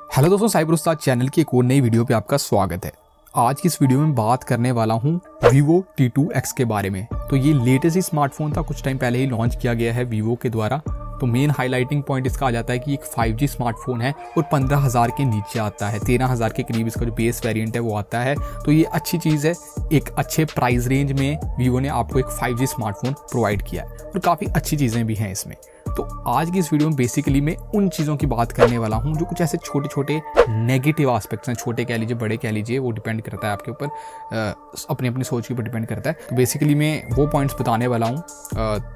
Hello दोस्तों, cyber उस्ताद channel की एक और नई वीडियो पे आपका स्वागत है। आज की इस वीडियो में बात करने वाला हूँ Vivo T2X के बारे में। तो ये लेटेस्ट ही स्मार्टफोन था, कुछ टाइम पहले ही लॉन्च किया गया है Vivo के द्वारा। तो मेन हाईलाइटिंग पॉइंट इसका आ जाता है कि एक 5G स्मार्टफोन है और 15,000 के नीचे आता है, 13,000 के करीब इसका जो बेस वेरिएंट है वो आता है। तो ये अच्छी चीज़ है, एक अच्छे प्राइस रेंज में Vivo ने आपको एक 5G स्मार्टफोन प्रोवाइड किया है और काफ़ी अच्छी चीज़ें भी हैं इसमें। तो आज की इस वीडियो में बेसिकली मैं उन चीज़ों की बात करने वाला हूं जो कुछ ऐसे छोटे छोटे नेगेटिव एस्पेक्ट्स हैं, छोटे कह लीजिए बड़े कह लीजिए, वो डिपेंड करता है आपके ऊपर, अपनी अपनी सोच के ऊपर डिपेंड करता है। तो बेसिकली मैं वो पॉइंट्स बताने वाला हूं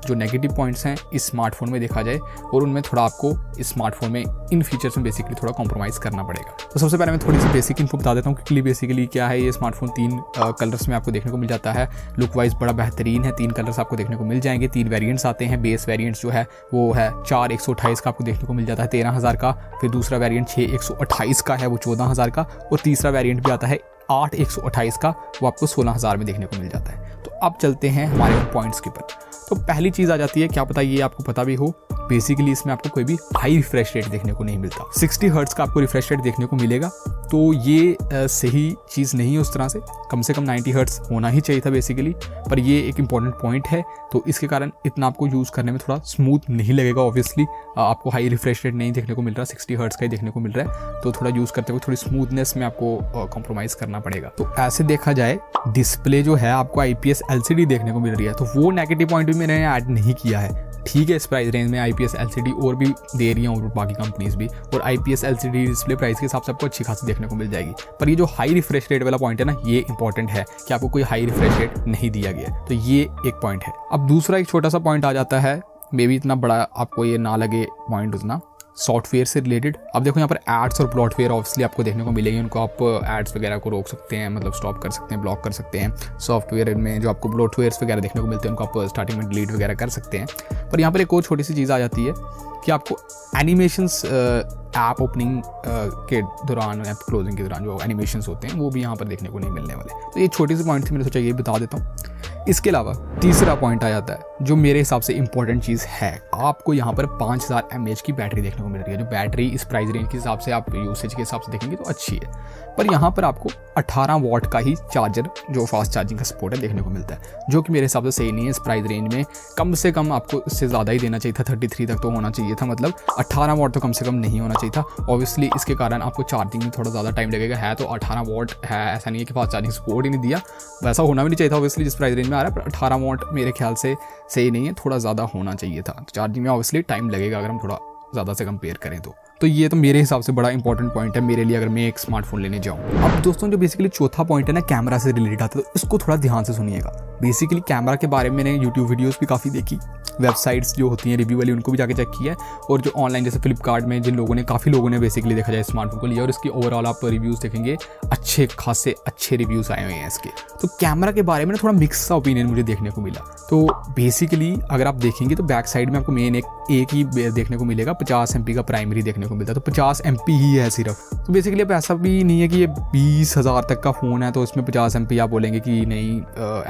जो नेगेटिव पॉइंट्स हैं इस स्मार्टफोन में देखा जाए, और उनमें थोड़ा आपको इस स्मार्टफोन में इन फीचर्स में बेसिकली थोड़ा कॉम्प्रोमाइज़ करना पड़ेगा। तो सबसे पहले मैं थोड़ी सी बेसिक इन्फो बता देता हूँ कि बेसिकली क्या है। ये स्मार्टफोन 3 कलर्स में आपको देखने को मिल जाता है। लुक वाइज बड़ा बेहतरीन है, 3 कलर्स आपको देखने को मिल जाएंगे। 3 वेरिएंट्स आते हैं। बेस वेरिएंट्स जो है वो है 4,128 का आपको देखने को मिल जाता है, 13,000 का। फिर दूसरा वेरिएंट 6,128 का है, वो 14,000 का। और तीसरा वेरिएंट भी आता है 8,128 का, वो आपको 16,000 में देखने को मिल जाता है। तो अब चलते हैं हमारे पॉइंट्स के ऊपर। तो पहली चीज़ आ जाती है, क्या पता ये आपको पता भी हो, बेसिकली इसमें आपको कोई भी हाई रिफ्रेश रेट देखने को नहीं मिलता। 60 हर्ट्ज का आपको रिफ्रेश रेट देखने को मिलेगा। तो ये सही चीज़ नहीं है उस तरह से, कम 90 हर्ट्ज होना ही चाहिए था बेसिकली। पर ये एक इंपॉर्टेंट पॉइंट है, तो इसके कारण इतना आपको यूज़ करने में थोड़ा स्मूथ नहीं लगेगा। ऑब्वियसली आपको हाई रिफ्रेश रेट नहीं देखने को मिल रहा, 60 हर्ट्ज का ही देखने को मिल रहा है। तो थोड़ा यूज़ करते हुए थोड़ी स्मूथनेस में आपको कॉम्प्रोमाइज़ करना पड़ेगा। तो ऐसे देखा जाए डिस्प्ले जो है आपको IPS LCD देखने को मिल रही है, तो वो नेगेटिव पॉइंट भी मैंने ऐड नहीं किया है। ठीक है, इस प्राइस रेंज में IPS LCD और भी दे रही हैं और बाकी कंपनीज भी, और IPS LCD डिस्प्ले प्राइस के हिसाब से आपको अच्छी खासी देखने को मिल जाएगी। पर ये जो हाई रिफ्रेश रेट वाला पॉइंट है ना, ये इंपॉर्टेंट है कि आपको कोई हाई रिफ्रेश रेट नहीं दिया गया। तो ये एक पॉइंट है। अब दूसरा एक छोटा सा पॉइंट आ जाता है, मे बी इतना बड़ा आपको ये ना लगे पॉइंट उतना, सॉफ्टवेयर से रिलेटेड। अब देखो यहाँ पर एड्स और ब्लॉटवेयर ऑब्वियसली आपको देखने को मिलेंगे। उनको आप एड्स वगैरह को रोक सकते हैं, मतलब स्टॉप कर सकते हैं, ब्लॉक कर सकते हैं। सॉफ्टवेयर में जो आपको ब्लॉटवेयर्स वगैरह देखने को मिलते हैं उनको आप स्टार्टिंग में डिलीट वगैरह कर सकते हैं। पर यहाँ पर एक और छोटी सी चीज़ आ जाती है कि आपको एनिमेशंस ऐप ओपनिंग के दौरान, ऐप क्लोजिंग के दौरान जो एनिमेशंस होते हैं वो भी यहाँ पर देखने को नहीं मिलने वाले। तो ये छोटी सी पॉइंट थी, मैंने सोचा ये बता देता हूँ। इसके अलावा तीसरा पॉइंट आ जाता है जो मेरे हिसाब से इंपॉर्टेंट चीज़ है। आपको यहाँ पर 5000 mAh की बैटरी देखने को मिल रही है, जो बैटरी इस प्राइस रेंज के हिसाब से आप यूसेज के हिसाब से देखेंगे तो अच्छी है। पर यहाँ पर आपको 18 वॉट का ही चार्जर जो फास्ट चार्जिंग का सपोर्ट है देखने को मिलता है, जो कि मेरे हिसाब से सही नहीं है। इस प्राइस रेंज में कम से कम आपको इससे ज़्यादा ही देना चाहिए था, 33 तक तो होना चाहिए था, मतलब 18 वॉट तो कम से कम नहीं होना चाहिए था। ऑब्वियसली इसके कारण आपको चार्जिंग में थोड़ा ज़्यादा टाइम लगेगा। है तो 18 वॉट है, ऐसा नहीं है कि फास्ट चार्जिंग सपोर्ट ही नहीं दिया, वैसा होना भी नहीं चाहिए था ऑब्वियसली जिस प्राइस रेंज में आ रहा है। पर 18 वॉट मेरे ख्याल से सही नहीं है, थोड़ा ज़्यादा होना चाहिए था। चार्जिंग में ऑब्वियसली टाइम लगेगा अगर हम थोड़ा ज़्यादा से कंपेयर करें तो ये तो मेरे हिसाब से बड़ा इंपॉर्टेंट पॉइंट है मेरे लिए, अगर मैं एक स्मार्टफोन लेने जाऊँ। अब दोस्तों जो बेसिकली चौथा पॉइंट है ना, कैमरा से रिलेटेड आता है, तो इसको थोड़ा ध्यान से सुनिएगा। बेसिकली कैमरा के बारे में मैंने यूट्यूब वीडियोस भी काफ़ी देखी, वेबसाइट्स जो होती हैं रिव्यू वाली उनको भी जाके चेक किया है, और जो ऑनलाइन जैसे फ्लिपकार्ट में जिन लोगों ने, काफ़ी लोगों ने बेसिकली देखा जाए स्मार्टफोन को लिया, और इसकी ओवरऑल आप रिव्यूज़ देखेंगे अच्छे खासे अच्छे रिव्यूज़ आए हुए हैं इसके। तो कैमरा के बारे में थोड़ा मिक्स सा ओपिनियन मुझे देखने को मिला। तो बेसिकली अगर आप देखेंगे तो बैक साइड में आपको मेन एक ही देखने को मिलेगा, 50 MP का प्राइमरी देखने को मिलता है। तो 50 MP ही है सिर्फ। तो बेसिकली अब ऐसा भी नहीं है कि ये 20,000 तक का फ़ोन है तो इसमें 50 MP आप बोलेंगे कि नहीं,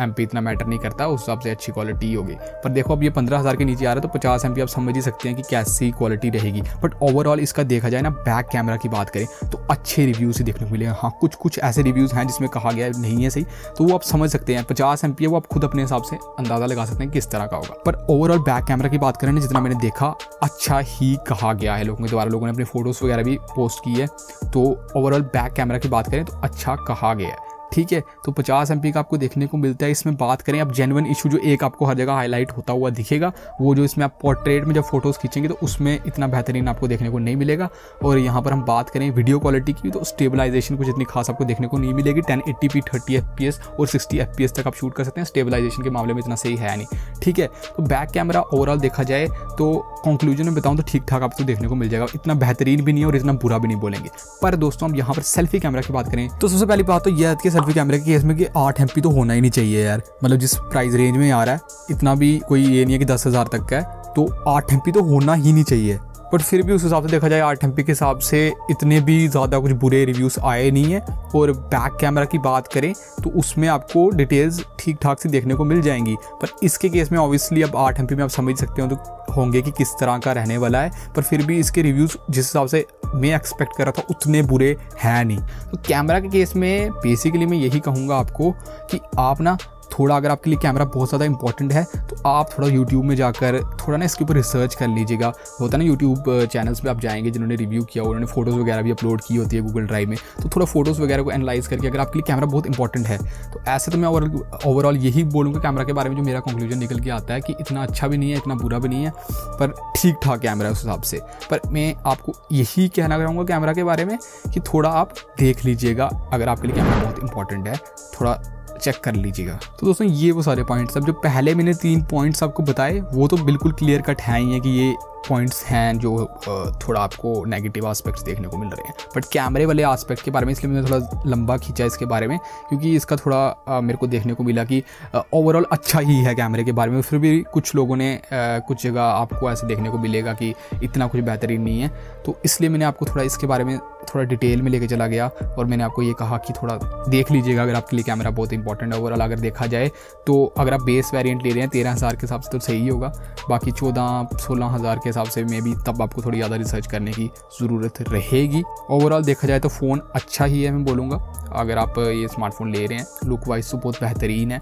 MP इतना मैटर नहीं करता, उस हिसाब से अच्छी क्वालिटी होगी। पर देखो अब ये 15,000 के नीचे आ रहा है तो 50 MP आप समझ ही सकते हैं कि कैसी क्वालिटी रहेगी। बट ओवरऑल इसका देखा जाए ना, बैक कैमरा की बात करें तो अच्छे रिव्यूज़ ही देखने को मिलेगा। हाँ, कुछ ऐसे रिव्यूज़ हैं जिसमें कहा गया नहीं है सही, तो वो आप समझ सकते हैं। 50 MP है, वो आप खुद अपने हिसाब से अंदाज़ा लगा सकते हैं किस तरह का होगा। पर ओवरऑल बैक कैमरा की बात करें ना, जितना मैंने देखा अच्छा ही कहा गया है लोगों के द्वारा, लोगों ने अपनी फ़ोटोज़ वगैरह भी पोस्ट की है। तो ओवरऑल बैक कैमरा की बात करें तो अच्छा कहा गया है। ठीक है, तो 50 MP का आपको देखने को मिलता है। इसमें बात करें अब जेन्युइन इशू जो एक आपको हर जगह हाईलाइट होता हुआ दिखेगा, वो जो इसमें आप पोर्ट्रेट में जब फोटोज़ खींचेंगे तो उसमें इतना बेहतरीन आपको देखने को नहीं मिलेगा। और यहाँ पर हम बात करें वीडियो क्वालिटी की तो स्टेबलाइजेशन कुछ इतनी खास आपको देखने को नहीं मिलेगी। 1080p 30 FPS और 60 FPS तक आप शूट कर सकते हैं, स्टेबलाइजेशन के मामले में इतना सही है नहीं। ठीक है, तो बैक कैमरा ओवरऑल देखा जाए तो कंक्लूजन में बताऊँ तो ठीक ठाक आपको देखने को मिल जाएगा, इतना बेहतरीन भी नहीं और इतना बुरा भी नहीं बोलेंगे। पर दोस्तों हम यहाँ पर सेल्फी कैमरा की बात करें तो सबसे पहली बात तो यह है कि सेल्फी कैमरे के केस में 8 MP तो होना ही नहीं चाहिए यार। मतलब जिस प्राइस रेंज में आ रहा है, इतना भी कोई ये नहीं है कि 10,000 तक का है, तो 8 MP तो होना ही नहीं चाहिए। बट फिर भी उस हिसाब से देखा जाए 8 MP के हिसाब से इतने भी ज़्यादा कुछ बुरे रिव्यूज़ आए नहीं हैं। और बैक कैमरा की बात करें तो उसमें आपको डिटेल्स ठीक ठाक से देखने को मिल जाएंगी, पर इसके केस में ऑब्वियसली अब 8 MP में आप समझ सकते हो तो होंगे कि किस तरह का रहने वाला है। पर फिर भी इसके रिव्यूज़ जिस हिसाब से मैं एक्सपेक्ट कर रहा था उतने बुरे हैं नहीं। तो कैमरा के केस में बेसिकली मैं यही कहूँगा आपको कि आप ना थोड़ा, अगर आपके लिए कैमरा बहुत ज़्यादा इंपॉर्टेंट है तो आप थोड़ा यूट्यूब में जाकर थोड़ा ना इसके ऊपर रिसर्च कर लीजिएगा। होता है ना यूट्यूब चैनल्स पे आप जाएंगे जिन्होंने रिव्यू किया, उन्होंने फ़ोटोज़ वगैरह भी अपलोड की होती है गूगल ड्राइव में, तो थोड़ा फ़ोटोज़ वगैरह को एनालाइज करके अगर आपके लिए कैमरा बहुत इंपॉर्टेंट है तो ऐसे तो मैं ओवरऑल यही बोलूँगा कैमरा के बारे में। जो मेरा कंक्लूजन निकल के आता है कि इतना अच्छा भी नहीं है, इतना बुरा भी नहीं है, पर ठीक ठाक कैमरा है उस हिसाब से। पर मैं आपको यही कहना चाहूँगा कैमरा के बारे में कि थोड़ा आप देख लीजिएगा, अगर आपके लिए कैमरा बहुत इंपॉर्टेंट है थोड़ा चेक कर लीजिएगा। तो दोस्तों ये वो सारे पॉइंट्स, अब जो पहले मैंने 3 पॉइंट्स आपको बताए वो तो बिल्कुल क्लियर कट है ही है कि ये पॉइंट्स हैं जो थोड़ा आपको नेगेटिव एस्पेक्ट्स देखने को मिल रहे हैं। बट कैमरे वाले एस्पेक्ट के बारे में इसलिए मैंने थोड़ा लंबा खींचा इसके बारे में, क्योंकि इसका थोड़ा मेरे को देखने को मिला कि ओवरऑल अच्छा ही है कैमरे के बारे में। फिर भी कुछ लोगों ने कुछ जगह आपको ऐसे देखने को मिलेगा कि इतना कुछ बेहतरीन नहीं है, तो इसलिए मैंने आपको थोड़ा इसके बारे में थोड़ा डिटेल में लेके चला गया और मैंने आपको ये कहा कि थोड़ा देख लीजिएगा अगर आपके लिए कैमरा बहुत इंपॉर्टेंट है। ओवरऑल अगर देखा जाए तो अगर आप बेस वेरिएंट ले रहे हैं 13,000 के हिसाब से तो सही होगा, बाकी 14-16,000 के हिसाब से मे भी तब आपको थोड़ी ज़्यादा रिसर्च करने की ज़रूरत रहेगी। ओवरऑल देखा जाए तो फ़ोन अच्छा ही है मैं बोलूँगा। अगर आप ये स्मार्टफोन ले रहे हैं लुक वाइज तो बहुत बेहतरीन है,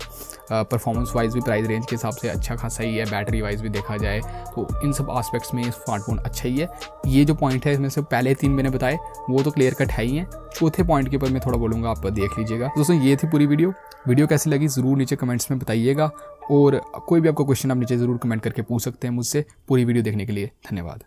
परफॉर्मेंस वाइज भी प्राइस रेंज के हिसाब से अच्छा खासा ही है, बैटरी वाइज भी देखा जाए तो इन सब एस्पेक्ट्स में स्मार्टफोन अच्छा ही है। ये जो पॉइंट है इसमें से पहले 3 मैंने बताए वो तो क्लियर कट है ही हैं, चौथे पॉइंट के ऊपर मैं थोड़ा बोलूँगा, आप देख लीजिएगा। दोस्तों ये थी पूरी वीडियो कैसी लगी ज़रूर नीचे कमेंट्स में बताइएगा, और कोई भी आपको क्वेश्चन आप नीचे ज़रूर कमेंट करके पूछ सकते हैं मुझसे। पूरी वीडियो देखने के लिए धन्यवाद।